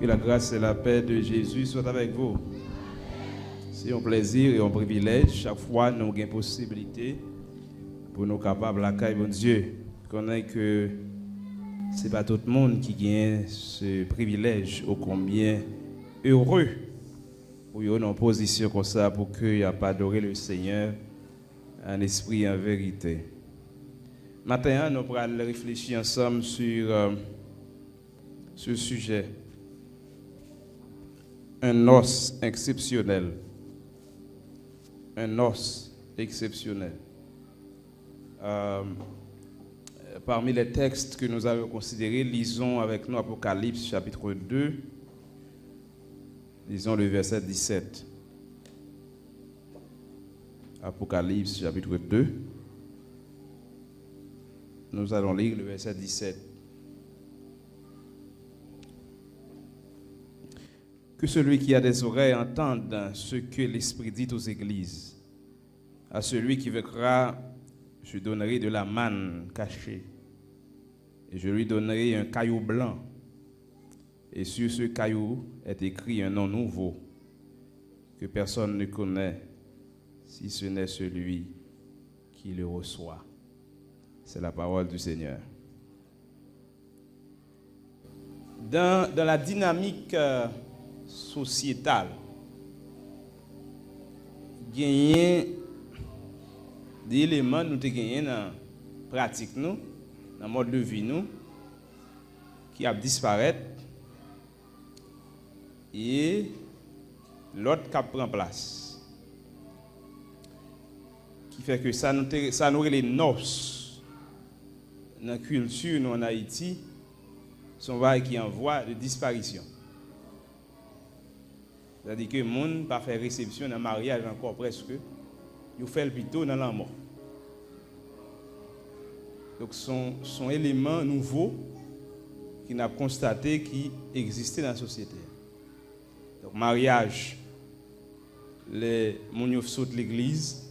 Que la grâce et la paix de Jésus soient avec vous. C'est un plaisir et un privilège. Chaque fois, nous avons une possibilité pour nous capables d'accueillir bon Dieu. Connaît que ce n'est pas tout le monde qui a ce privilège, ô combien heureux pour être en position comme ça, pour qu'il n'y ait pas adoré le Seigneur en esprit et en vérité. Maintenant, nous allons réfléchir ensemble sur ce sujet. Un os exceptionnel. Un os exceptionnel. Parmi les textes que nous avons considérés, lisons avec nous Apocalypse chapitre 2. Lisons le verset 17. Apocalypse chapitre 2. Nous allons lire le verset 17. Que celui qui a des oreilles entende ce que l'Esprit dit aux églises. À celui qui vaincra, je donnerai de la manne cachée. Et je lui donnerai un caillou blanc. Et sur ce caillou est écrit un nom nouveau que personne ne connaît, si ce n'est celui qui le reçoit. C'est la parole du Seigneur. Dans la dynamique sociétale, gagner des éléments nous gagnés dans la pratique nous, dans le mode de vie nous, qui a disparu et l'autre qui prend place. Qui fait que ça nous les noces dans la culture nous en Haïti sont qui en voie de disparition. C'est-à-dire que le monde n'a pas fait réception dans le mariage encore presque. Il fait le plutôt dans la mort. Donc, sont éléments nouveaux qui n'a constaté qui existaient dans la société. Donc, mariage, les gens sautent l'église,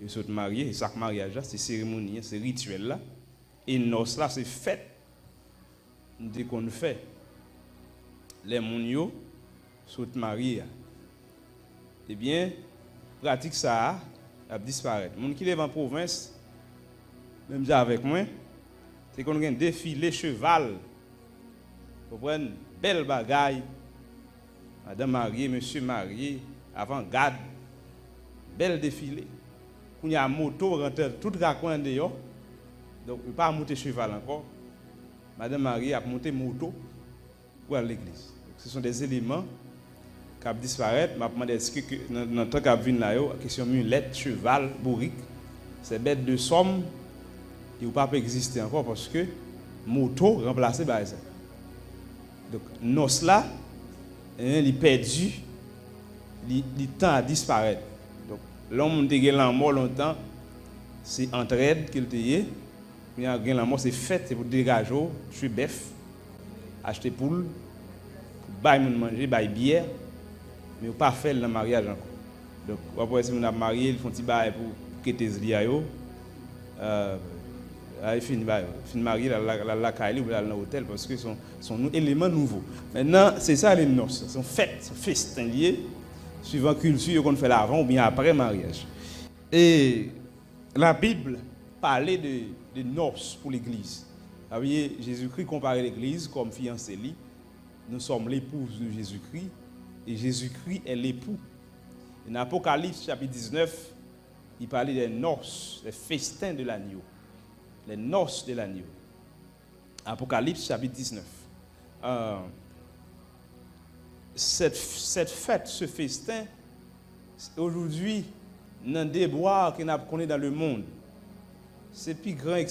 ils sautent mariés, et chaque mariage là, c'est cérémonie, c'est rituel là. Et noces là, c'est fête. Dès qu'on fait, les gens sautent mariés. Eh bien, pratique ça a disparu. Les gens qui vivent en province, même déjà avec moi, c'est qu'on a un défilé cheval. Vous prenez belle bagaille. Madame mariée, monsieur marié, avant-garde. Bel défilé. Il y a une moto, rentre tout raccoin dehors. Donc, il ne peut pas monter cheval encore. Madame mariée a monté moto pour aller à l'église. Ce sont des éléments qui ont disparu. Je me demande est-ce que dans le temps qu'il y a là, la question mulette, cheval, bourrique, c'est bête de somme. Il ne peut pas exister encore parce que moto remplacé par ça. Donc, nos là, il est perdu, il tend à disparaître. Donc, l'homme qui a mort longtemps, c'est entraide qu'il y a. Il y a la mort, c'est fait, c'est pour dégager, je suis bœuf, acheter poule, bailler manger, bailler bière, mais pas faire le mariage encore. Donc, après, si on a marié, ils font petit bail pour quitter ce liayo. Il finit marié la caille ou dans l'hôtel parce que sont éléments nouveaux. Maintenant, c'est ça les noces, sont fêtes, sont festins liés, suivant la culture qu'on fait avant ou bien après mariage. Et la Bible parlait de noces pour l'Église. Vous voyez, Jésus-Christ comparait l'Église comme fiancée. Nous sommes l'épouse de Jésus-Christ et Jésus-Christ est l'époux. Dans Apocalypse chapitre 19, il parlait des noces, des festins de l'agneau. Les noces de l'agneau. Apocalypse chapitre 19. Cette fête, ce festin, aujourd'hui, dans le déboire qu'on a connu dans le monde, c'est la plus grande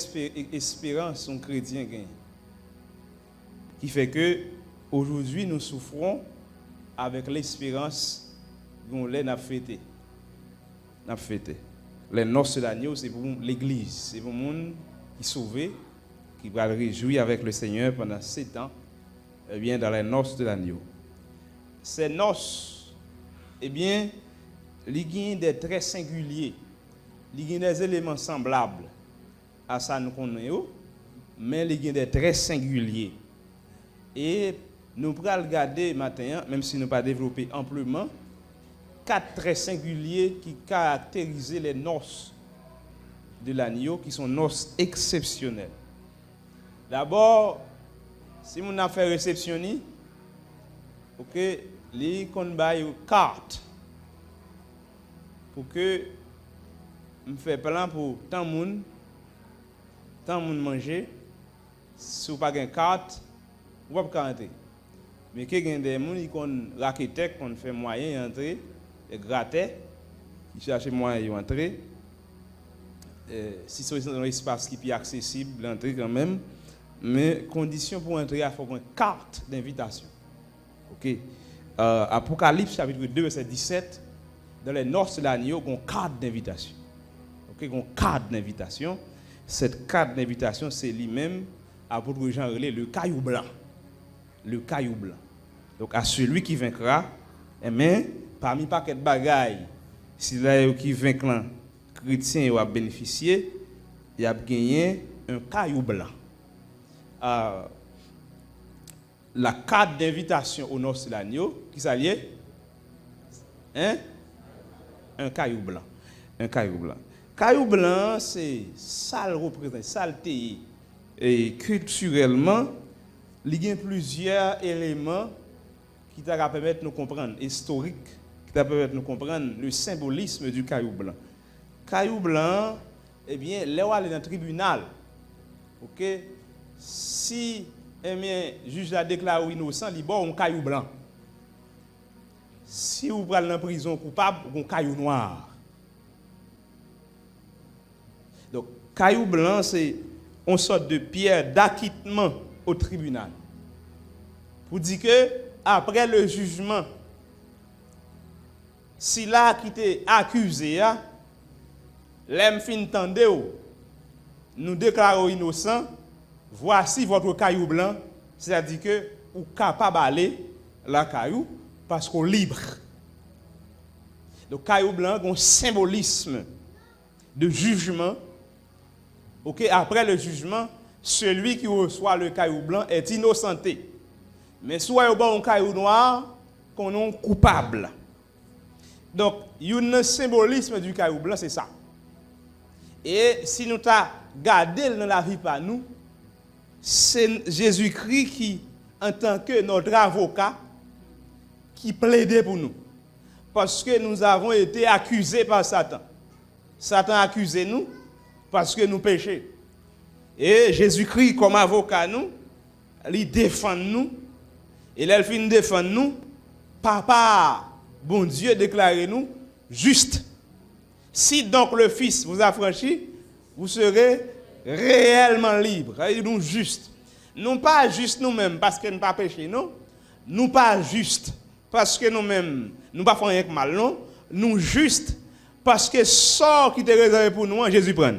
espérance qu'un chrétien gagne. Qui fait que aujourd'hui nous souffrons avec l'espérance qu'on l'a fêté. Les noces de l'agneau, c'est pour l'Église, c'est pour le monde qui est sauvé, qui va le réjouir avec le Seigneur pendant 7 ans, eh bien, dans les noces de l'agneau. Ces noces, eh bien, il y a des traits singuliers, il y a des éléments semblables à ça nous connaissons, mais il y a des traits singuliers. Et nous pourrons regarder maintenant, même si nous pas développé amplement, 4 traits singuliers qui caractérisent les noces de l'agneau, qui sont noces exceptionnelles. D'abord, si on a fait réceptionner, ok, les qu'on baille carte pour que me fait plan pour tant monde manger. Si vous pas une carte, vous pas entrer. Mais que gagne des monde qui ont raquette qu'on fait moyen entrer et gratter, qui cherche moyen entrer. Si c'est un espace qui est accessible, l'entrée quand même. Mais condition pour entrer, il faut une carte d'invitation. OK. Apocalypse chapitre 2 verset 17, dans les noces de l'agneau, il y a une carte d'invitation. OK, il y a une carte d'invitation. Cette carte d'invitation, c'est lui-même, apôtre Jean relé, le caillou blanc. Le caillou blanc. Donc à celui qui vaincra, mais parmi paquet de bagailles, si là qui vaincra chrétien va bénéficier, il a gagné un caillou blanc. La carte d'invitation au noces de l'agneau, qui s'allie, hein? Un caillou blanc. Un caillou blanc. Caillou blanc, c'est ça le représente, saleté. Et culturellement, il y a plusieurs éléments qui te permettent de nous comprendre, historiques, qui te permettent de nous comprendre le symbolisme du caillou blanc. Caillou blanc, eh bien, là où elle est dans le tribunal, ok? Si le juge a déclaré innocent, il y a un caillou blanc. Si vous prenez en prison coupable, un caillou noir. Donc, caillou blanc, c'est une sorte de pierre d'acquittement au tribunal. Pour dire que, après le jugement, si là qui était accusé, l'homme fin tende, nous déclarons innocent, voici votre caillou blanc, c'est-à-dire que vous êtes capable d'aller la caillou parce qu'on est libre. Le caillou blanc a un symbolisme de jugement. Okay, après le jugement, celui qui reçoit le caillou blanc est innocenté. Mais soit il y a un caillou noir, qu'on est coupable. Donc, il y a un symbolisme du caillou blanc, c'est ça. Et si nous avons gardé dans la vie par nous, c'est Jésus-Christ qui, en tant que notre avocat, qui plaidait pour nous. Parce que nous avons été accusés par Satan. Satan a accusé nous parce que nous péchons. Et Jésus-Christ, comme avocat, nous, il défend nous. Et là, il finit de défendre nous. Papa, bon Dieu, déclarez nous juste. Si donc le Fils vous a franchi, vous serez réellement libre. Nous juste. Non pas juste nous-mêmes parce que nous pas péché, non. Nous pas juste parce que nous-mêmes nous pas faisons rien de mal, non. Nous juste parce que sort qui était réservé pour nous, Jésus prend.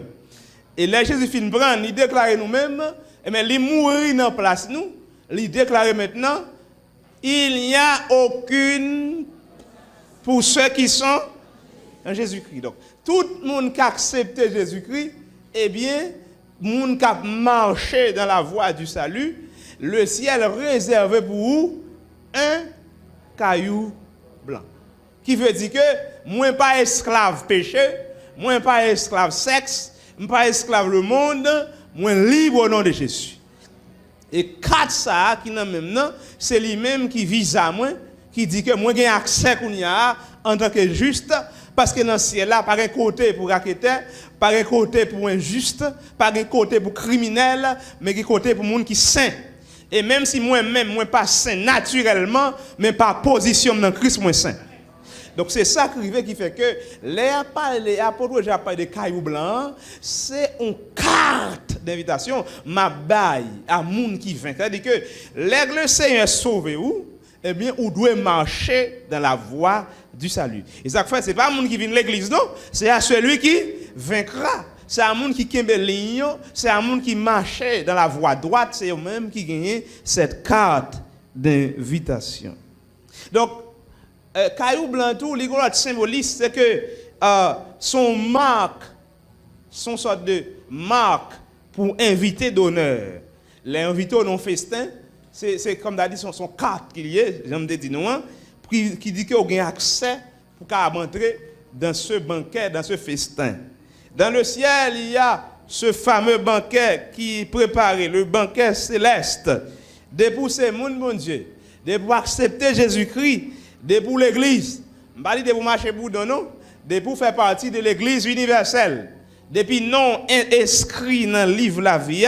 Et là Jésus finit prendre, il déclare nous-mêmes, et mais il mourir dans place nous, il déclare maintenant, il n'y a aucune pour ceux qui sont en Jésus-Christ. Donc tout le monde qui a accepté Jésus-Christ, eh bien, le monde qui a marché dans la voie du salut, le ciel réservé pour vous un caillou blanc. Qui veut dire que moi pas esclave péché, moi pas esclave sexe, moi pas esclave le monde, moi libre au nom de Jésus. Et quatre ça qui nan même nan, c'est lui-même qui vise à moi, qui dit que moi j'ai accès en tant que juste, parce que dans le ciel là, par un côté pour raqueteur, par un côté pour injuste, par un côté pour criminel, mais un côté pour monde qui saint. Et même si moi-même, moi pas saint naturellement, mais par position dans Christ, moi saint. Donc c'est ça qui fait que les apôtres j'ai parlé de caillou blanc, c'est une carte d'invitation, ma baille à monde qui vient. C'est-à-dire que l'aigle Seigneur sauve ou, eh bien, on doit marcher dans la voie du salut. Et ça fait, c'est pas un monde qui vient de l'église, non, c'est à celui qui vaincra. C'est un monde qui kembe ligne, c'est un monde qui marchait dans la voie droite, c'est eux-mêmes qui gagnent cette carte d'invitation. Donc, caillou blanc tout, les gros symboliste, c'est que son marque, son sorte de marque pour inviter d'honneur. Les invités au non festin, c'est comme d'habitude son carte qu'il y a, j'aime dire nous, qui dit qu'il y a accès pour entrer dans ce banquet, dans ce festin. Dans le ciel, il y a ce fameux banquet qui est préparé, le banquet céleste. Depuis ces monde, mon Dieu, de pour accepter Jésus-Christ, de pour l'Église, je ne pas de pour marcher boudon, non, de pour faire partie de l'Église universelle. Depuis non inscrit dans le livre la vie,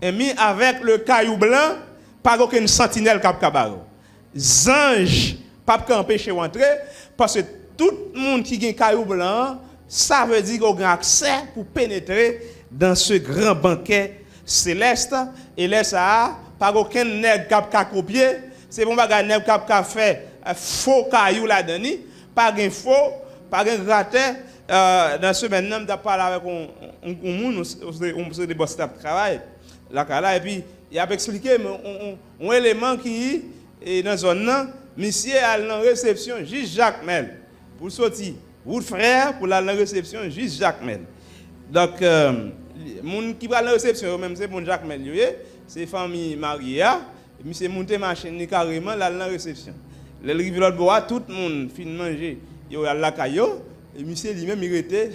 et mis avec le caillou blanc, pas aucune sentinelle cap cabaro. Ange, pas camper chez entrer, parce que tout le monde qui a un caillou blanc, ça veut dire qu'on a accès pour pénétrer dans ce grand banquet céleste. Et là, ça, pas aucun nègre qui a copié, c'est bon, pas nègre qui a fait faux caillou là-dedans, pas un faux, pas un gratin. Dans ce maintenant, je parle avec un monde, on des boss de travail, là, et puis il a expliqué un élément qui est dans la zone, monsieur a la réception, juste Jacques Mel, pour sortir, vous frère, pour la réception, juste Jacques Mel. Donc, moun qui va la réception, même c'est mon Jacques Mel, c'est famille mariée, et monsieur monté machine carrément la réception. Le rive l'autre bois, tout le monde fin manger, il y a la caillou. Et monsieur lui-même, il était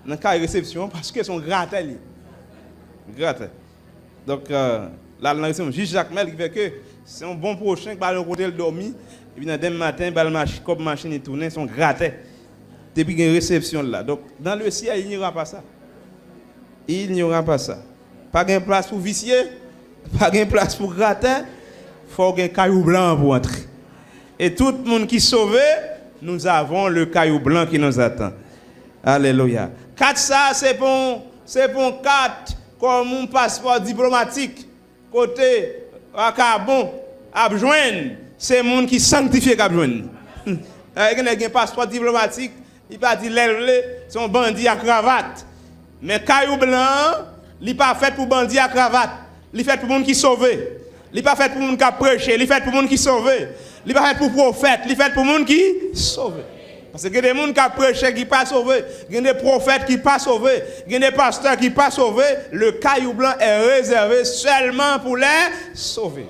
dans la réception parce que son gratte. Donc, la réception, juste Jacques Mel qui fait que c'est un bon prochain qui va le côté le dormir. Et puis, demain matin, comme machine est tournée, son gratte. Depuis qu'il y a une réception là. Donc, dans le ciel, il n'y aura pas ça. Il n'y aura pas ça. Pas de place pour vicier, pas de place pour gratter. Il faut un caillou blanc pour entrer. Et tout le monde qui est sauvé, nous avons le caillou blanc qui nous attend. Alléluia. 4 ça, c'est pour 4 comme un passeport diplomatique. Côté Carbon, à joindre, c'est le monde qui sanctifie à joindre. Il y a un passeport diplomatique, il pas dit son bandit à cravate. Mais caillou blanc, il n'est pas fait pour bandit à cravate. Il est fait pour le monde qui sauve. Il n'est pas fait pour le monde qui prêche. Il est fait pour le monde qui sauve. Il n'est pas fait pour prophète, il est fait pour les gens qui sauvent. Parce que il y a des gens qui prêchent qui ne sont pas sauvés, il y a des prophètes qui ne sont pas sauvés, il y a des pasteurs qui ne sont pas sauvés. Le caillou blanc est réservé seulement pour les sauver.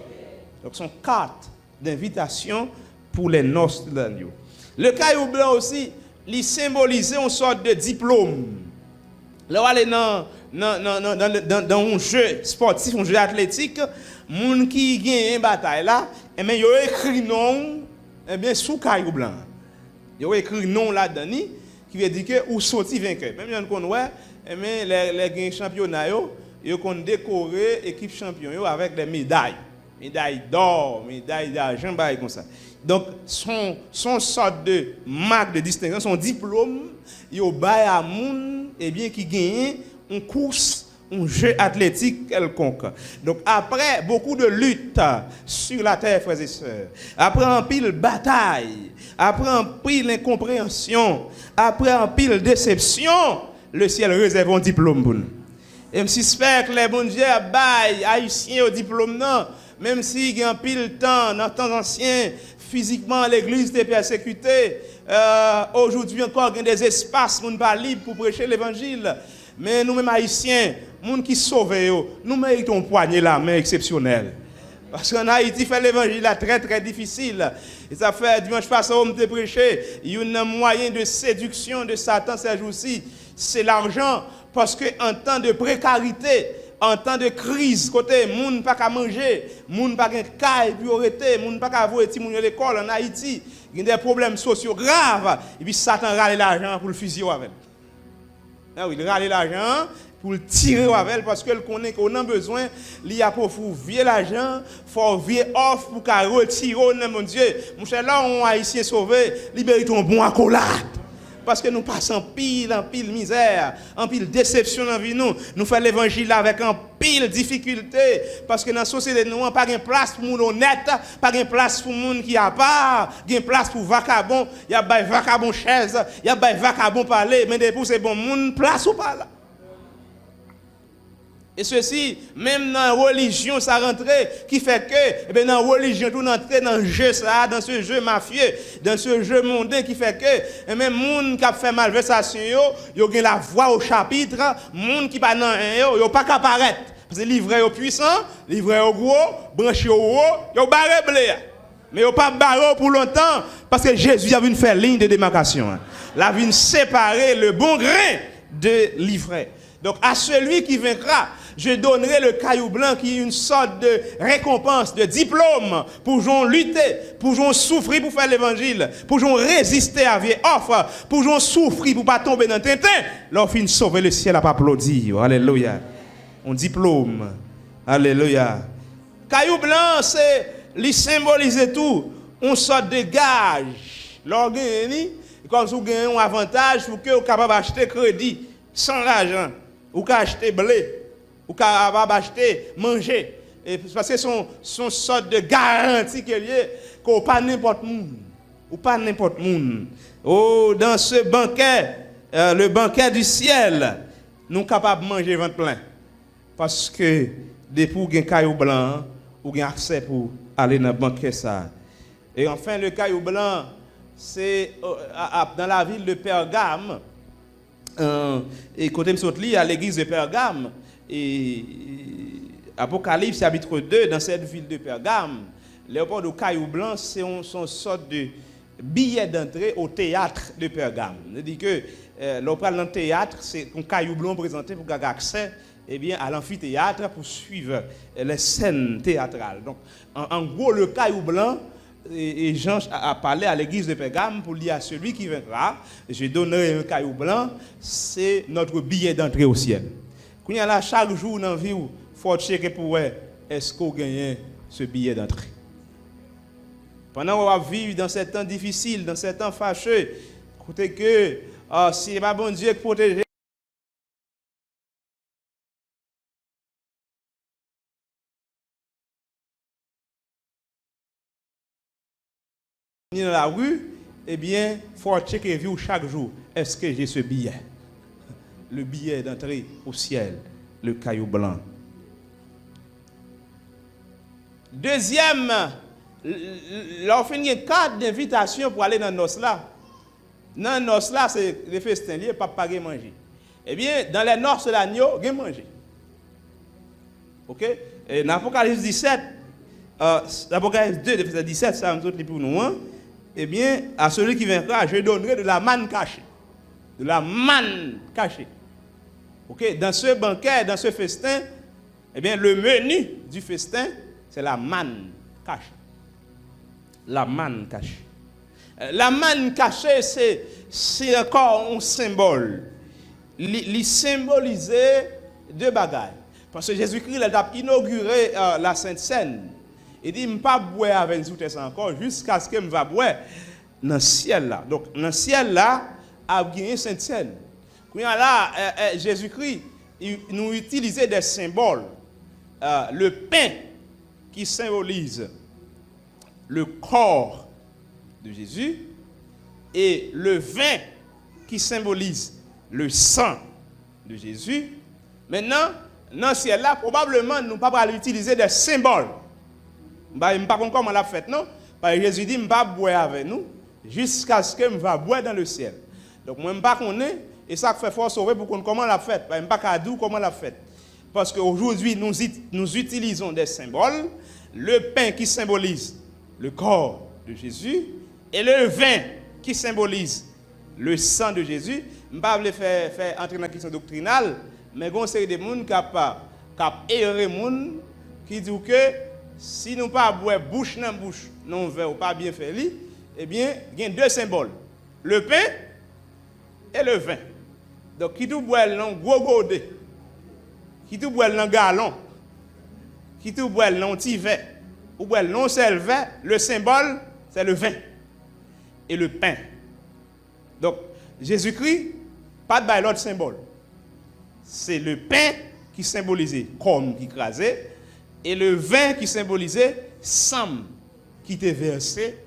Donc, c'est une carte d'invitation pour les noces de l'agneau. Le caillou blanc aussi, il symbolise une sorte de diplôme. Là, on est dans un jeu sportif, un jeu athlétique, les gens qui gagnent une bataille là, et bien, ils ont écrit non, et bien, sous caillou blanc. Ils ont écrit non là-dedans, qui veut dire que ou sorti vainqueur. Même si on voit, et bien, les championnats, ils ont décoré l'équipe champion avec des médailles. Médailles d'or, médailles d'argent, comme ça. Donc, son sorte de marque de distinction, son diplôme, ils ont bail à moun, et bien, qui gagne une course, un jeu athlétique quelconque. Donc après beaucoup de luttes sur la terre, frères et sœurs, après un pile bataille, après un pile incompréhension, après un pile déception, le ciel réserve un diplôme pour nous. Et même si j'espère que les bons dieux baillent haïtiens au diplôme, non, même s'il y a un pile temps, dans le temps ancien, physiquement l'église était persécutée, aujourd'hui encore il y a des espaces pour nous pas libres pour prêcher l'évangile. Mais nous-mêmes haïtiens, nous qui sauvons, nous méritons un poignet la main exceptionnel. Parce qu'en Haïti, faire l'évangile est très très difficile. Et ça fait dimanche passé, on me prêché, il y a un moyen de séduction de Satan ces jours-ci, c'est l'argent. Parce qu'en temps de précarité, en temps de crise, côté, moun pas qu'à manger, moun pas qu'à caille, priorité, moun pas qu'à avoir à l'école en Haïti, il y a des problèmes sociaux graves. Et puis Satan râle l'argent pour le fusil avec. Ah oui, il râle l'argent pour le tirer avec parce qu'il connaît qu'on a besoin, il y a pour vieux l'argent, faut vieux offre pour qu'à retirer, mon Dieu. Mon cher là, on haïtien sauvé, libérer ton bon accolade. Parce que nous passons en pile misère, en pile déception dans la vie. Nous faisons l'évangile avec en pile difficulté. Parce que dans la société, nous n'avons pas de place pour les gens honnêtes, pas de place pour les gens qui n'ont pas, il y a place pour les vagabonds, il y a des vagabonds chaises, il y a des vagabonds parler, mais pour ces bons gens, place ou pas là. Et ceci, même dans la religion, ça rentrait, qui fait que, eh bien, dans la religion, tout entrer dans le jeu, ça, dans ce jeu mafieux, dans ce jeu mondain, qui fait que, et même, moun qui a fait malversation, yo gen la voix au chapitre, moun qui pas dans yo pas qu'à paraître. Parce que livre au puissant, livre au gros, branché au haut, yo barré blé. Mais yo pas barré pour longtemps, parce que Jésus a venu faire ligne de démarcation. La venu séparer le bon grain de l'ivraie. Donc, à celui qui vaincra, je donnerai le caillou blanc qui est une sorte de récompense, de diplôme pour nous lutter, pour nous souffrir pour faire l'évangile, pour nous résister à vie offre, pour nous souffrir pour ne pas tomber dans le tintin. Leur fin sauver le ciel à pas applaudir. Alléluia. Un diplôme. Alléluia. Caillou blanc, c'est lui symboliser tout, une sorte de gage. L'organe, comme si vous avez un avantage pour que vous soyez capable d'acheter crédit sans l'argent, ou acheter blé. Ou capable d'acheter, manger. Et parce que son sorte de garantie qu'il y a, qu'on pas n'importe monde. Ou pas n'importe monde. Oh, dans ce banquet, le banquet du ciel, nous sommes capables de manger ventre plein. Parce que, depuis qu'on a un caillou blanc, on a accès pour aller dans le banquet. Ça. Et enfin, le caillou blanc, c'est dans la ville de Pergame. Et côté me à l'église de Pergame. Et Apocalypse chapitre 2, dans cette ville de Pergame, Léopold de Caillou Blanc, c'est une sorte de billet d'entrée au théâtre de Pergame. C'est-à-dire que l'on parle dans le théâtre, c'est un Caillou Blanc présenté pour avoir accès à l'amphithéâtre pour suivre les scènes théâtrales. Donc, en gros, le Caillou Blanc, et Jean a parlé à l'église de Pergame pour dire à celui qui viendra, je donnerai un Caillou Blanc, c'est notre billet d'entrée au ciel. Quand il y a là, chaque jour dans la vie, il faut checker pour voir est-ce qu'on gagne ce billet d'entrée. Pendant qu'on va vivre dans ces temps difficiles, dans ces temps fâcheux, écoutez que si ce n'est pas bon Dieu qui protège, dans la rue, eh bien, il faut checker chaque jour. Est-ce que j'ai ce billet? Le billet d'entrée au ciel, le caillou blanc. Deuxième, leur fin un cadre d'invitation pour aller dans nos là. Dans nos là, c'est les festins, il n'y a pas de manger. Eh bien, dans les noces de l'agneau, il y a manger. Ok? Et dans l'Apocalypse 17, l'Apocalypse 2, verset 17, ça me pour nous. Hein? Eh bien, à celui qui viendra, je donnerai de la manne cachée. De la manne cachée. Ok, dans ce banquet, dans ce festin, eh bien, le menu du festin, c'est la manne cachée. La manne cachée. La manne cachée, c'est encore un symbole. Il symbolisait deux bagailles. Parce que Jésus-Christ a inauguré la Sainte Seine. Il dit, je ne vais pas boire avec nous encore jusqu'à ce que je vais boire dans le ciel là. Donc, dans le ciel là, a gagné Sainte Seine. Quand là, Jésus-Christ, il nous utilisait des symboles. Le pain qui symbolise le corps de Jésus et le vin qui symbolise le sang de Jésus. Maintenant, dans ce ciel là, probablement, nous ne pouvons pas utiliser des symboles. Je ne sais pas comment on l'a fait, non? Parce que Jésus dit, je ne vais pas boire avec nous jusqu'à ce que je vais boire dans le ciel. Donc, moi, je ne sais pas qu'on est, et ça fait fort sauver pour qu'on comment l'a fait. Je ne sais pas comment l'a fait. Parce qu'aujourd'hui, nous utilisons des symboles. Le pain qui symbolise le corps de Jésus et le vin qui symbolise le sang de Jésus. Je ne vais pas faire entrer dans la question doctrinale, mais il y a une série de gens qui ont erré, qui disent que si nous ne pas boire bouche dans bouche, non verre ou pas bien fait, eh bien, il y a deux symboles. Le pain et le vin. Donc, qui tout boit dans gros godet, qui tout boit dans galon, qui tout boit dans petit verre, ou boit dans seul verre, le symbole, c'est le vin et le pain. Donc, Jésus-Christ, pas de l'autre symbole. C'est le pain qui symbolisait comme qui crasait, et le vin qui symbolisait sang qui était versé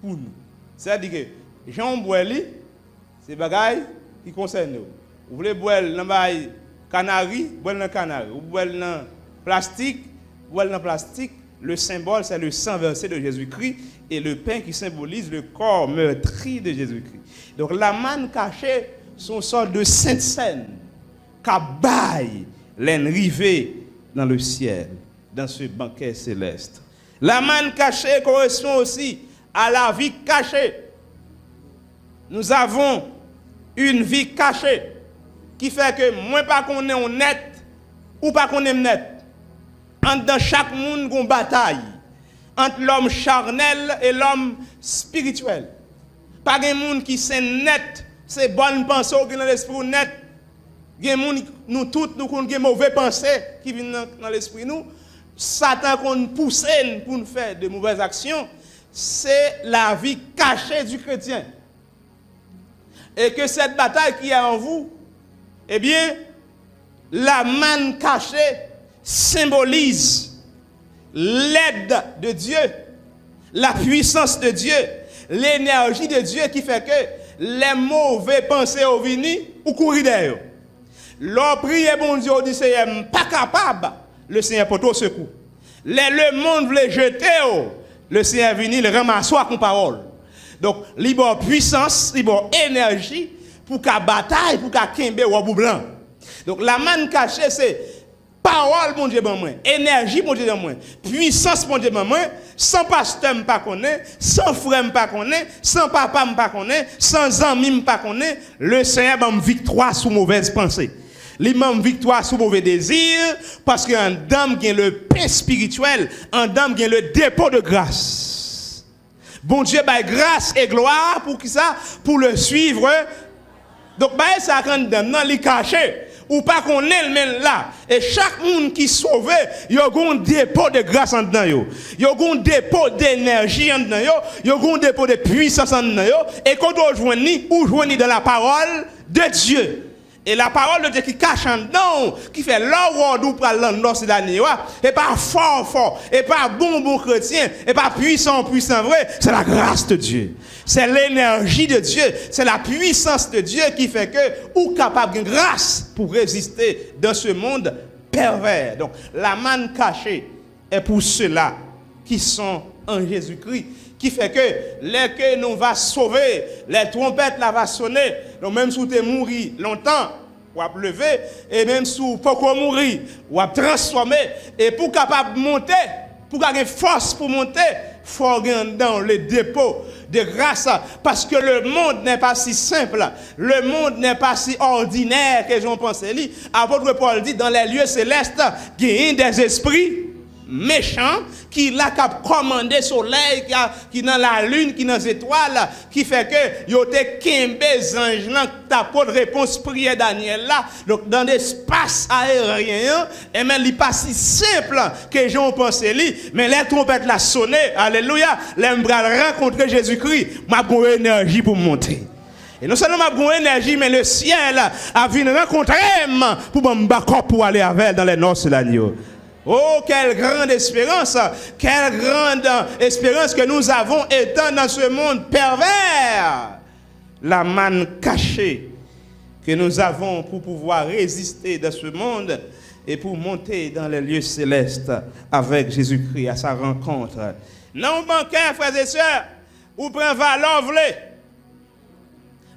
pour nous. C'est-à-dire que Jean boit, c'est des bagailles qui concernent nous. Vous voulez boire dans Canari, boire dans canari, ou boire dans plastique, boire dans plastique. Le symbole, c'est le sang versé de Jésus-Christ et le pain qui symbolise le corps meurtri de Jésus-Christ. Donc la manne cachée sont une sorte de sainte scène qui baille l'enrivé dans le ciel, dans ce banquet céleste. La manne cachée correspond aussi à la vie cachée. Nous avons une vie cachée qui fait que moi pas qu'on est honnête ou pas qu'on est net. Dans chaque monde, il y a une bataille entre l'homme charnel et l'homme spirituel. Pas de monde qui est net, c'est bonne pensée qui est dans l'esprit net. Il y a des gens, nous tous, nous avons des mauvaises pensées qui viennent dans l'esprit nous. Satan qu'on pousse pour nous faire de mauvaises actions, c'est la vie cachée du chrétien. Et que cette bataille qui est en vous, eh bien, la manne cachée symbolise l'aide de Dieu, la puissance de Dieu, l'énergie de Dieu qui fait que les mauvais pensées au vini ou courir derrière. L'on prie bon Dieu dit Seigneur pas capable, le Seigneur pour tout secours. Le monde voulait jeter, le Seigneur vini le ramasser avec parole. Donc libre puissance, libre énergie pour qu'à bataille, pour qu'à kembe ou blanc. Donc la manne cachée c'est parole, mon Dieu, moi. Énergie, mon Dieu, moi. Puissance, mon Dieu, moi. Sans pasteur, je ne connais pas. Sans frère, je ne connais pas. Sans papa, je ne connais pas. Sans ami, je ne connais pas. Le Seigneur m'a victoire sous mauvaise pensée. Il m'a victoire sous mauvais désir. Parce qu'en dame, il y a le pain spirituel. En dame, il y a le dépôt de grâce. Bon Dieu, bah, grâce et gloire pour qui ça? Pour le suivre. Donc, bah, ça, quand dame, non, il caché. Ou pas qu'on est le même là. Et chaque monde qui sauve, il y a un dépôt de grâce en dedans. Il y a un dépôt d'énergie en dedans. Il y a un dépôt de puissance en dedans. Et quand on joue dans la parole de Dieu. Et la parole de Dieu qui cache en dedans, qui fait l'ordre ou pour l'endroit c'est l'année, et pas fort, et pas bon chrétien, et pas puissant vrai, c'est la grâce de Dieu. C'est l'énergie de Dieu, c'est la puissance de Dieu qui fait que ou capable de grâce pour résister dans ce monde pervers. Donc la manne cachée est pour ceux-là qui sont en Jésus-Christ. Qui fait que les que nous va sauver, les trompettes là va sonner. Donc même si tu es mort longtemps, ou à lever, et même si tu pas mourir, ou à transformer, et pour capable monter, pour avoir force pour monter, il faut avoir dans le dépôt de grâce. Parce que le monde n'est pas si simple, le monde n'est pas si ordinaire que j'en pensais. Apôtre Paul dit, dans les lieux célestes, il y a des esprits méchant qui l'a commandé soleil qui dans la lune qui dans les étoiles qui fait que yo te kembe ange là ta pas de réponse prière Daniel là donc dans l'espace aérien et même il pas si simple que j'en pensais li mais les trompettes la sonné alléluia les bras rencontrer Jésus-Christ m'a bonne énergie pour monter. Et non seulement ma bonne énergie, mais le ciel a vu rencontrer pour me pour aller avec dans les noces de l'agneau. Oh, quelle grande espérance que nous avons étant dans ce monde pervers. La manne cachée que nous avons pour pouvoir résister dans ce monde et pour monter dans les lieux célestes avec Jésus-Christ à sa rencontre. Non bancaire, frères et sœurs, ou prend valeur vle.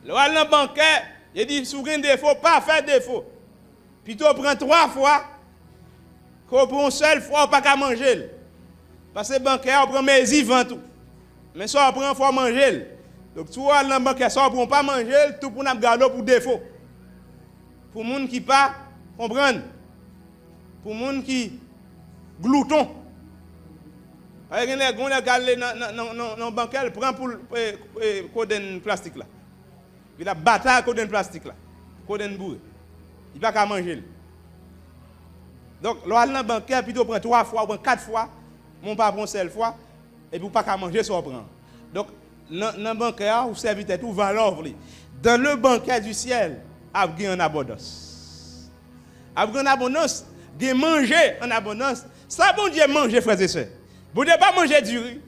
Le bancaire, il dit, si vous avez un défaut, pas faire défaut. Plutôt prend 3 fois. Qu'on prend une seule fois, on pas qu'à manger. Parce que le bancaire, on prend mes vent tout. Mais ça, on prend, il faut manger. Donc, tu vois, dans le bancaire, ça, on ne prend pas manger, tout pour nous garder pour défaut. Pour les gens qui ne comprennent pas. Pour les gens qui glouton. Par exemple, les gens qui dans le bancaire, ils prennent pour le code plastique. Il a battu le code plastique. Code bourré. Il ne peut pas manger. Donc, le bancaire, plutôt prend 3 fois, ou 4 fois, mon pas prend seule fois, et puis pas qu'à manger, ça prend. Donc, dans le bancaire, vous servitez tout valeur. Dans le bancaire du ciel, il y a une abondance. Il y a une abondance, il y a manger en abondance. Ça, bon Dieu, manger, frères et sœurs. Vous ne devez pas manger du riz.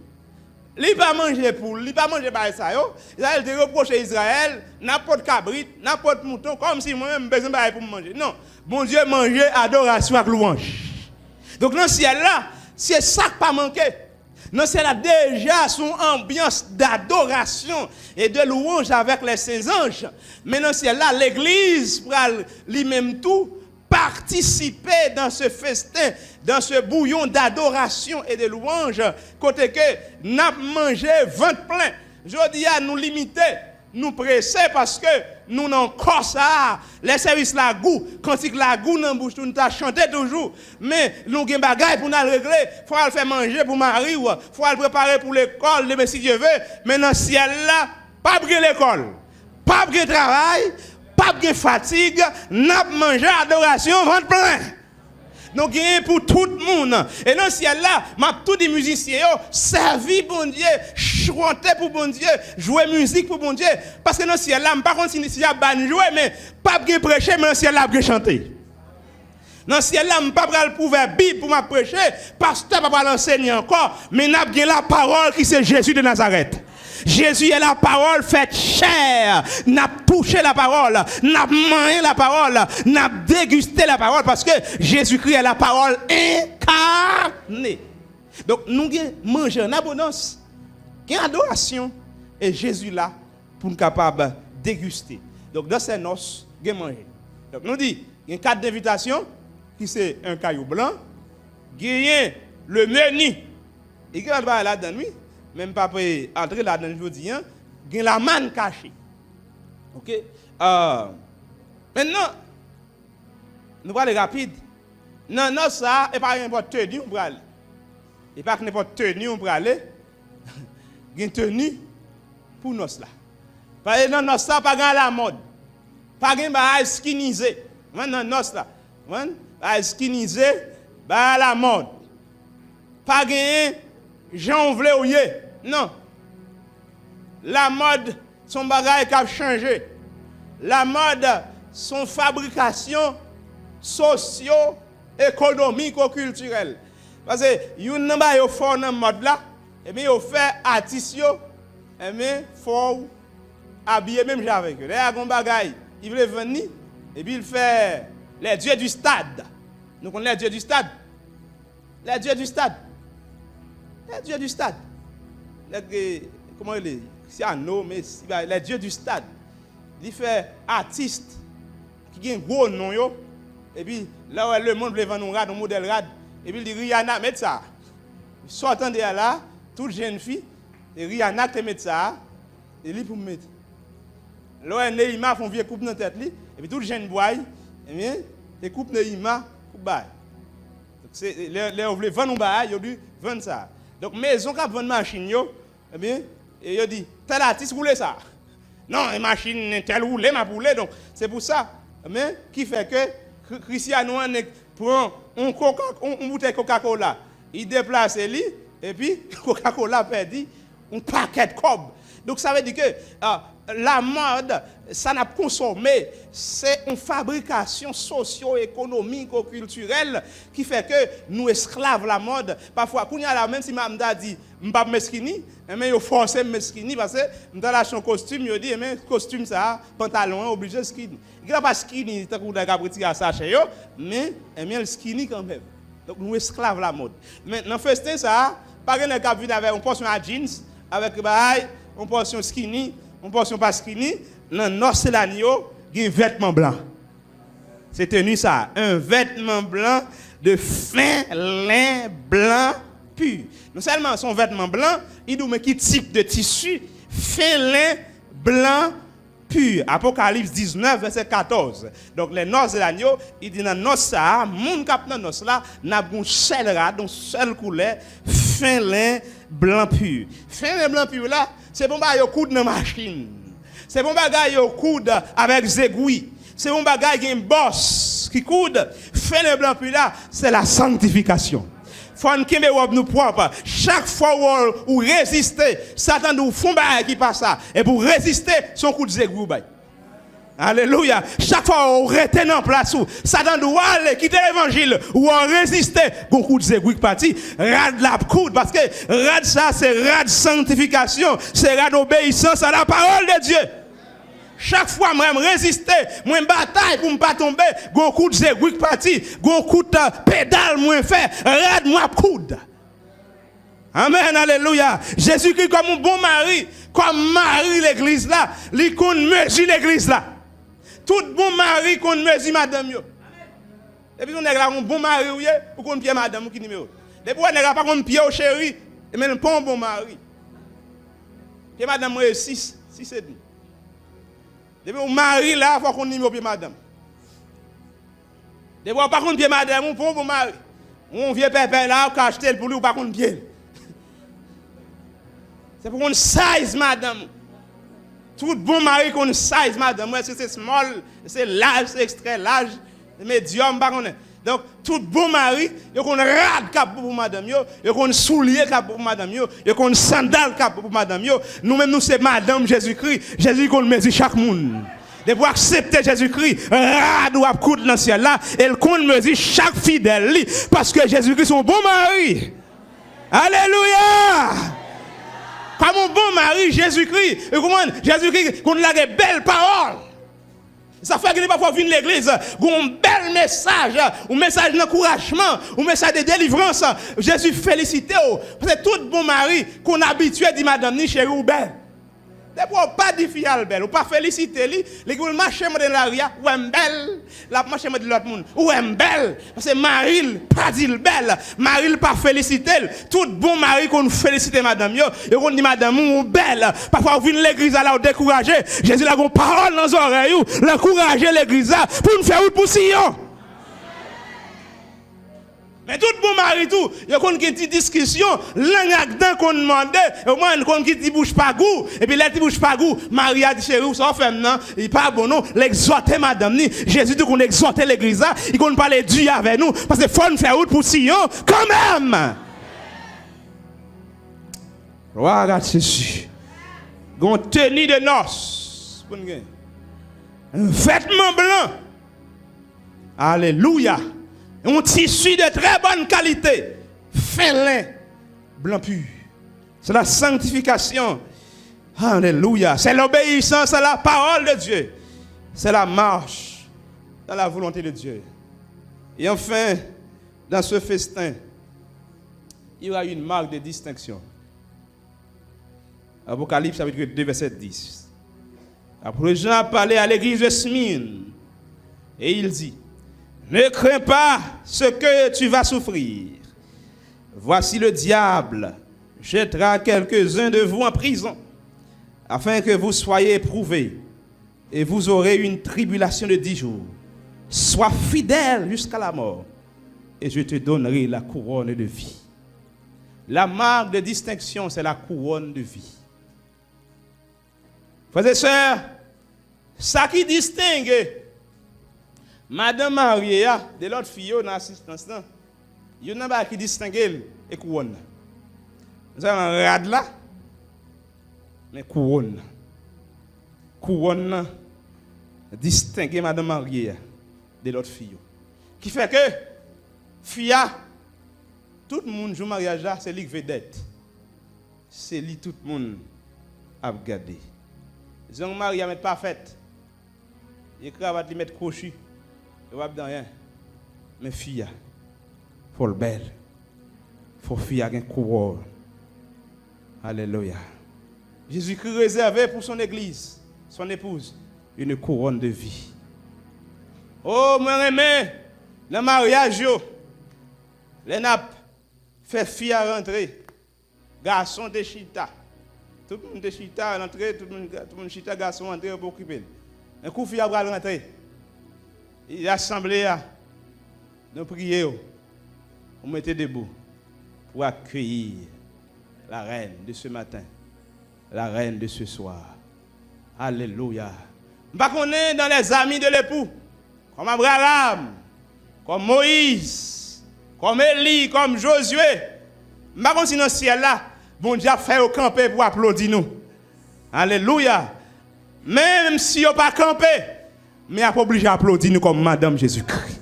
Il pas manger pour, il pas manger par ça yo. Il te reprocher Israël, n'importe cabrit, n'importe mouton comme si moi-même besoin de pour manger. Non, bon Dieu manger adoration avec louange. Donc dans le ciel là, c'est ça qui pas manqué. Dans le ciel là déjà son ambiance d'adoration et de louange avec les saints anges. Mais dans le ciel là, l'église pour lui-même tout participer dans ce festin, dans ce bouillon d'adoration et de louange, côté que nous mangé ventre plein. Je dis à nous limiter, nous presser parce que nous n'avons encore ça. Les services la goût, quand il la goût dans bouche, nous t'a chanté toujours. Mais nous avons des bagages pour nous régler. Il faut le faire manger pour Marie, il faut le préparer pour l'école, mais si Dieu veut. Mais dans le ciel là, pas de l'école, pas de travail, pas de fatigue, n'a manger adoration ventre plein. Donc il pour tout le monde. Et dans le ciel là, m'a tous les musiciens servi pour Dieu, chanter pour bon Dieu, jouer musique pour bon Dieu parce que dans le ciel là, pas contre si y a ban jouer mais pas bien prêcher mais dans le ciel là bien chanter. Dans le ciel là, pas pral pouvoir Bible pour m'a prêcher, pasteur pas l'enseigner encore, mais n'a bien la parole qui c'est Jésus de Nazareth. Jésus est la parole faite chair. N'a touché la parole, n'a mangé la parole, n'a dégusté la parole parce que Jésus-Christ est la parole incarnée. Donc nous mangeons en abondance, une adoration et Jésus là pour nous capable déguster. Donc dans ces noces, nous manger. Donc nous dit, il y a 4 invitations qui c'est un caillou blanc, il y a le menu. Et quand on va là-dedans, oui. Même pas pour entrer là-dedans, je vous dis, il y a la manne cachée. Ok? Maintenant, nous allons aller rapide. Non, non, ça, et pas n'importe tenue pour aller. Et pas n'importe tenue pour aller. Il y a une tenue pour nous là. Parce que non, non, ça, pas dans la mode. Pas dans skinisé. Non, non, ça. Pas skinisé, pas la mode. Pas dans Jean voulait ouiller. Non. La mode, son bagage qui a changé. La mode, son fabrication socio-économico-culturelle. Parce que, il n'y a pas de fort dans la mode là. Et bien, il fait artistes, et bien, il faut habiller même avec eux. Il y a un bagage, il veut venir, et puis il fait les dieux du stade. Nous connaissons les dieux du stade. Les dieux du stade. Les dieux du stade. Comment il est? C'est un nom, mais les dieux du stade. Il fait artiste qui a un gros nom. Et puis là où le monde veut vendre un modèle rad. Et puis il dit Rihanna, met ça. Sortant de là, toute jeune fille, et Rihanna te met ça. Et lui pour mettre. Là où Neymar font vieux coupe dans la tête. Et puis toute jeune boy, et bien, et coupe Neymar pour bail. Les on veut vendre un bail, ils dit vendre ça. Donc, maison qui vend machine, eh bien, il dit, tel artiste roule ça. Non, une machine, tel roule, ma roule. Donc, c'est pour ça, mais qui fait que Cristiano prend une bouteille de Coca-Cola, il déplace lui, et puis Coca-Cola perdit un paquet de cob. Donc, ça veut dire que la mode, ça n'a pas consommé, c'est une fabrication socio-économique-culturelle qui fait que nous esclaves la mode. Parfois, quand il y a la même si Mamda dit, je ne suis pas mesquini, mais il faut forcer mesquini parce que dans la son costume, il dit, mais costume ça, pantalon, obligé skinny. Il n'y a pas skinny, tant qu'on a capté à ça chez eux, mais il skinny quand même. Donc nous esclaves la mode. Mais dans le festin, ça, pas de cap vient avec une portion à jeans, avec une portion skinny, une portion pas skinny. Dans nos l'agneau, il y a un vêtement blanc. C'est tenu ça, un vêtement blanc de fin lin blanc pur. Non seulement son vêtement blanc, il nous met qui type de tissu fin lin blanc pur. Apocalypse 19 verset 14. Donc les noces de l'agneau, il dit dans nos ça, moun kap dans nos là, n'a une seule rade, une seule couleur fin lin blanc pur. Fin lin blanc pur là, c'est bon ba yo coudre dans machine. C'est bon bagay yo coude avec zégouille. C'est bon bagay qui un boss qui coude. Fait le blanc puis là, c'est la sanctification. Faut que nous propre. Chaque fois où résister, Satan nous font bagay qui passe ça. Et pour résister, son coup de zégouille. Alléluia. Chaque fois on retient en place où Satan doit aller quitter l'évangile ou on résister, bon coup de zégouik parti, rad la coude parce que rad ça c'est rad sanctification, c'est rad obéissance à la parole de Dieu. Chaque fois, moi, je résister, moi, je bataille pour ne pas tomber, gon coup de zégouik parti, gon coup de pédale, moi, fait, rad moi coude. Amen, alléluia. Jésus-Christ comme un bon mari, comme mari l'église là, il connaît mesure l'église là. Tout bon mari connaît mesure madame yo. Depuis on est là un bon mari ou qu'on pied madame qui numéro. Depuis on est là pas qu'on pied au chéri, et même pas un bon mari. Pied madame 6 et demi. Depuis on mari là faut qu'on numéro pied madame. Depuis on pas qu'on pied madame, on pas un bon mari. On vieux pépé là, on cache tel pour lui ou pas qu'on pied. C'est pour qu'on size madame. Tout bon mari qu'on size madame. Est-ce que c'est small, c'est large, c'est extra large, c'est médium, pas qu'on est. Donc tout bon mari, il qu'on rad cap pour madame yo, il qu'on soulier cap pour madame yo, il qu'on sandal cap pour madame yo. Nous-mêmes nous c'est madame Jésus-Christ. Jésus qu'on mesure chaque monde. De pour accepter Jésus-Christ, rad ou coude dans le ciel là, elle qu'on mesure chaque fidèle parce que Jésus-Christ son bon mari. Alléluia. Comme un bon mari, Jésus-Christ. Et comment Jésus-Christ, qu'on a des belles paroles. Ça fait que parfois venir l'église, un bel message, un message d'encouragement, un message de délivrance. Jésus félicite. Parce que tout bon mari qu'on a habitué dit madame ni chérie ou belle. D'abord pas dit fille belle, ou pas féliciter lui, les qui marcher dans la rue, ou est belle, la marcher de l'autre monde, ou est belle, parce que Marie pas dit belle, Marie pas féliciter, tout bon mari qu'on félicite madame yo, et qu'on dit madame ou belle, parfois on vient l'église là ou décourager, Jésus a une parole dans les oreilles, l'encourager l'église là pour nous faire pour Sion. Mais tout bon mari tout, il y a une petite discussion, l'un qu'on demandait, au moins qu'on qui bouge pas goût, et puis là qui bouge pas goût, Marie a dit chérie, ou ça fait non, il pas bon non, l'exhorter madame ni, Jésus dit qu'on exhorter l'église là, il qu'on parler Dieu avec nous parce que faut nous faire route pour Sion quand même. Gloire à Jésus. Gon tenue de noces, un vêtement blanc. Alléluia. Un tissu de très bonne qualité, fin lin, blanc pur. C'est la sanctification. Alléluia. C'est l'obéissance à la parole de Dieu. C'est la marche dans la volonté de Dieu. Et enfin, dans ce festin, il y aura une marque de distinction. Apocalypse chapitre 2, verset 10. Après Jean a parlé à l'église de Smyrne. Et il dit: ne crains pas ce que tu vas souffrir. Voici le diable jettera quelques-uns de vous en prison, afin que vous soyez éprouvés, et vous aurez une tribulation de 10 jours. Sois fidèle jusqu'à la mort, et je te donnerai la couronne de vie. La marque de distinction, c'est la couronne de vie. Frères et sœurs, ça qui distingue Madame Maria, de l'autre fille dans l'assistance, il y a qui distingue et couronne. Nous avons un rad là, mais couronne. Couronne distingue Madame Maria de l'autre fille. Qui fait que, fille, tout le monde joue mariage là, c'est lui qui vedette. C'est lui tout le monde a regardé. Jean Maria n'est pas faite. Il cravate lui mettre crochu. Il va pas rien. Mais fille, faut le belle. Faut fille avec un couronne. Alléluia. Jésus-Christ réservé pour son église, son épouse, une couronne de vie. Oh, mon aimé, le mariage, les nappes, fait fille à rentrer. Garçon de chita. Tout le monde de chita à rentrer, tout le monde chita, garçon rentrer pour occuper. Un coup, fille à rentrer. Il a assemblé à nous prier. On mettait debout pour accueillir la reine de ce matin, la reine de ce soir. Alléluia. On est dans les amis de l'époux, comme Abraham, comme Moïse, comme Élie, comme Josué. On est dans le ciel là, bon Dieu a fait au camper pour applaudir nous. Alléluia. Même si on pas campé, mais a pas obligé d'applaudir nous comme Madame Jésus-Christ.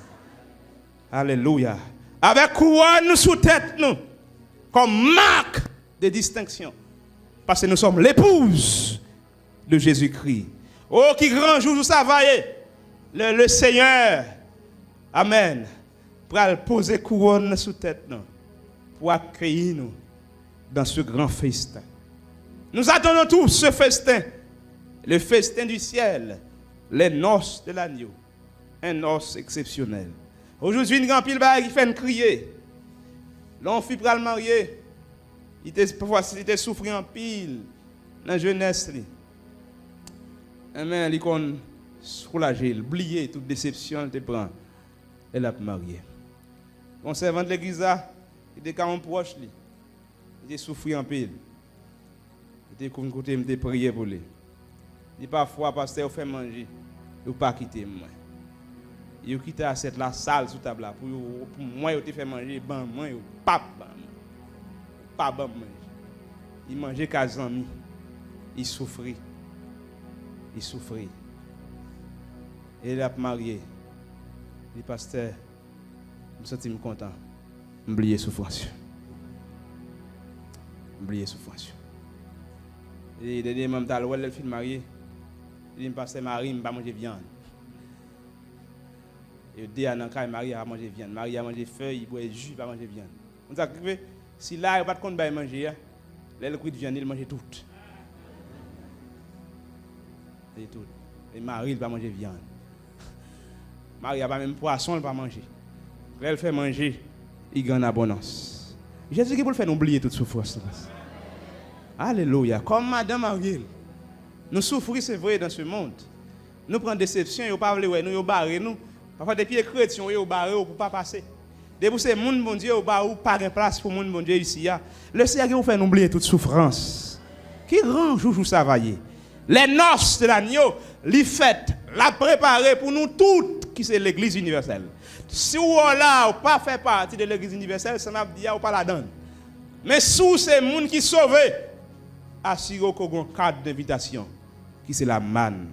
Alléluia. Avec couronne sous tête nous, comme marque de distinction. Parce que nous sommes l'épouse de Jésus-Christ. Oh, qui grand jour, vous savez, le Seigneur, amen, pour poser couronne sous tête nous, pour accueillir nous dans ce grand festin. Nous attendons tous ce festin, le festin du ciel, les noces de l'agneau, un noce exceptionnel. Aujourd'hui, une grande pile qui fait crier. L'on fit pour le marier. Il était souffert en pile dans la jeunesse. Amen. Il a soulagé, oublié toute déception, il te prend. Elle a marié. Mon servant de l'église, il était quand même proche. Il était souffert en pile. Il était comme côté, il était prié pour lui. Il parfois, pasteur, fait manger. Il n'a pas quitté moi. Il a quitté la salle sous table là. Pour moi, il a fait manger, ben, moi, il pas bon manger. Il mangeait qu'à amis. Il souffrait. Il souffrait. Et il a marié. Le pasteur, je me sens content. Oublier souffrance. Oublier souffrance. Et le dernier moment, il fait marié. Il dit, pasteur Marie, je ne vais pas manger viande. Et dès à Marie a mangé viande. Marie a mangé feuilles, il boit jus, il va manger viande. On s'est dit, si là, il n'y a pas de compte de manger, le cuit de viande, il mange tout. Et tout. Et Marie, il va manger viande. Marie n'a pas même poisson, il va manger. Elle fait manger, il gagne abondance. Jésus qui peut le faire oublier toute souffrance. Alléluia. Comme Madame Ariel, nous souffrons, c'est vrai, dans ce monde. Nous prenons déception, nous ne pouvons pas nous barrer nous. Parfois, depuis les chrétiens, ils sont barrés pour ne pas passer. Depuis ces gens, bon Dieu, ils pas de place pour les gens, bon Dieu, ici. Le Seigneur vous fait oublier toute souffrance. Qui rend jour ça va y. Les noces de l'agneau, les fêtes, la préparer pour nous toutes, qui c'est l'église universelle. Si vous là, ou pas fait partie de l'église universelle, ça n'a pas ou pas la donne. Mais sous ces gens qui sauvent, assurez qu'on a un cadre d'invitation, qui c'est la manne,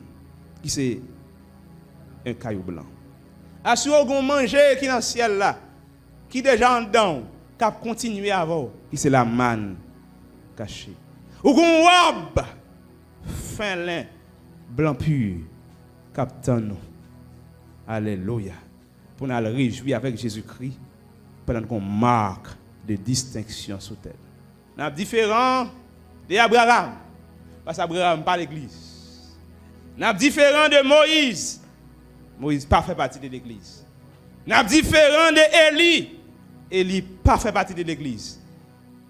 qui c'est un caillou blanc. Assurez qu'on mange qui est dans le ciel là, qui déjà en dedans, qui a continué à avoir, qui c'est la manne cachée. Ou qu'on robe fin lin, blanc pur, captant nous. Alléluia. Pour nous réjouir avec Jésus-Christ, pendant qu'on marque de distinction sur terre. Nous sommes différents d'Abraham, parce qu'Abraham pas l'église. Nous sommes différents de Moïse. Moïse pas fait partie de l'église. Nous sommes différents d'Élie. Élie pas fait partie de l'église.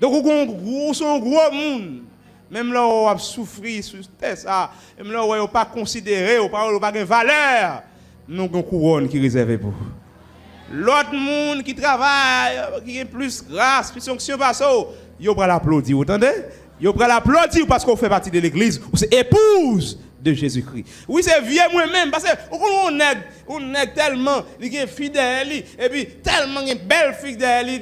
Donc nous sommes un gros monde. Même là où on a souffert sur ça, même là où on n'a pas considéré, on n'a pas de valeur, nous avons une couronne qui est réservée pour vous. L'autre monde qui travaille, qui a plus grâce, plus fonction, il va l'applaudir. Vous entendez? Il va l'applaudir parce qu'on fait partie de l'église, ou c'est épouse de Jésus-Christ. Oui, c'est vieux moi-même, parce qu'on est tellement fidèle, et puis tellement une belle fidèle,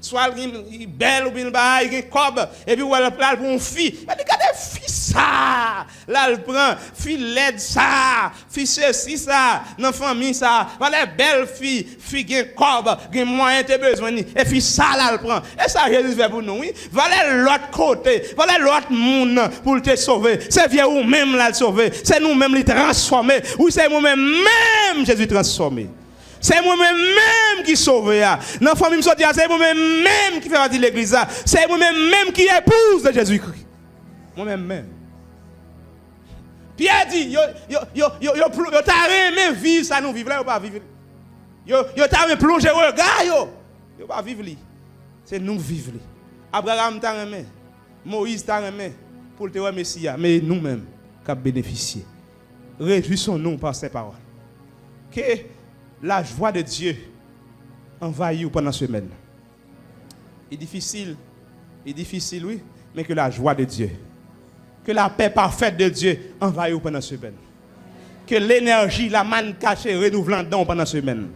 soit belle ou bien il cob, et puis elle prend pour une fille. Mais regardez, fille ça, là elle prend, fille laide ça, fille ceci ça, dans la famille ça, voilà belle fille, fille qui cob, qui moyen de besoin, et fille ça là elle prend. Et ça Jésus fait pour nous, oui. Voilà l'autre côté, voilà l'autre monde pour te sauver. C'est vieux ou même là le sauver, c'est nous-mêmes les transformer. Oui, c'est nous-mêmes Jésus transformé. C'est moi-même qui sauve. Dans la famille, c'est moi-même qui fait partie de l'église. C'est moi-même qui épouse de Jésus-Christ. Moi-même. Pierre dit, yo t'a aimé vivre ça, nous vivons là, ou pas vivre. Yo t'a aimé plonger au regard, yo pas vivre. C'est nous vivre. Abraham t'a aimé, Moïse t'a aimé pour le Messie, mais nous-mêmes qui avons bénéficié. Réjouissons-nous par ces paroles. Que la joie de Dieu envahit pendant la semaine. C'est difficile, oui, mais que la joie de Dieu, que la paix parfaite de Dieu envahit pendant la semaine. Que l'énergie, la manne cachée, renouvelant pendant la semaine.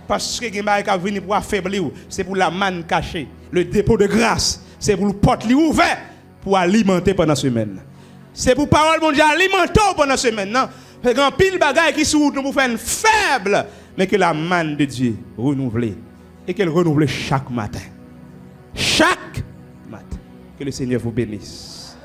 Parce que les gens qui viennent pour affaiblir, c'est pour la manne cachée, le dépôt de grâce, c'est pour le porte ouvert pour alimenter pendant la semaine. C'est pour parole mon Dieu alimenter pendant la semaine. Non? Parce qu'il y a un pile bagaille qui sous nous pour faire une faible, mais que la manne de Dieu renouvelée et qu'elle renouvelle chaque matin. Chaque matin. Que le Seigneur vous bénisse.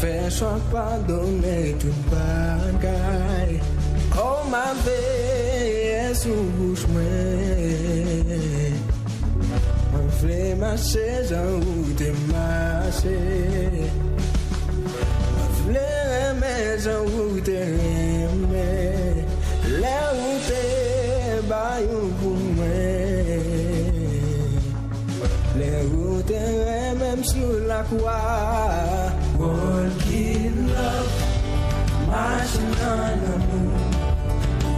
Fais-moi pardonner tout bagaille. Oh ma vie, sous bouche moi. On fait marcher, j'en route marcher. On fait remettre, j'en route remettre. La route baillon pour moi. Les routes même sur la croix. Walking love, marching on the moon.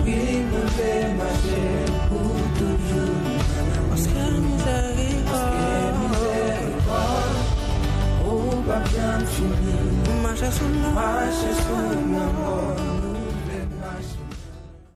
We will be marching pour toujours. Parce que miséricorde, oh, pas bien fini. Marcher sur l'amour.